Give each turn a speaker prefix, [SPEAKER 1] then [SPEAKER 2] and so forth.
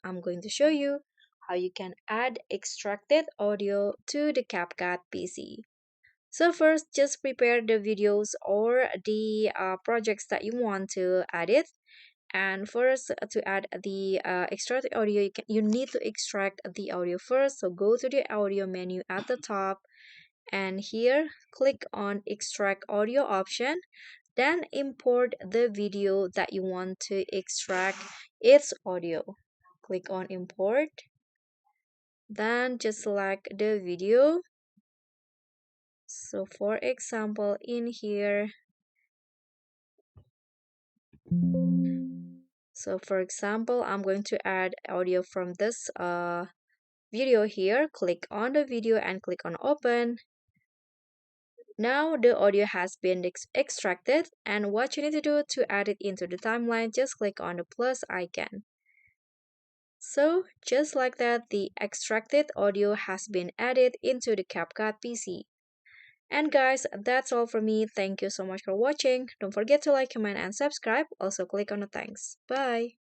[SPEAKER 1] I'm going to show you how you can add extracted audio to the CapCut PC. So first, just prepare the videos or the projects that you want to edit. And first, to add the extract audio, you need to extract the audio first. So go to the audio menu at the top, and here click on extract audio option. Then import the video that you want to extract its audio. Click on import. Then just select the video. So for example, in here, I'm going to add audio from this video here. Click on the video and click on open. Now the audio has been extracted, and what you need to do to add it into the timeline, just click on the plus icon. So just like that, the extracted audio has been added into the CapCut PC. And guys, that's all for me. Thank you so much for watching. Don't forget to like, comment, and subscribe. Also click on the thanks. Bye.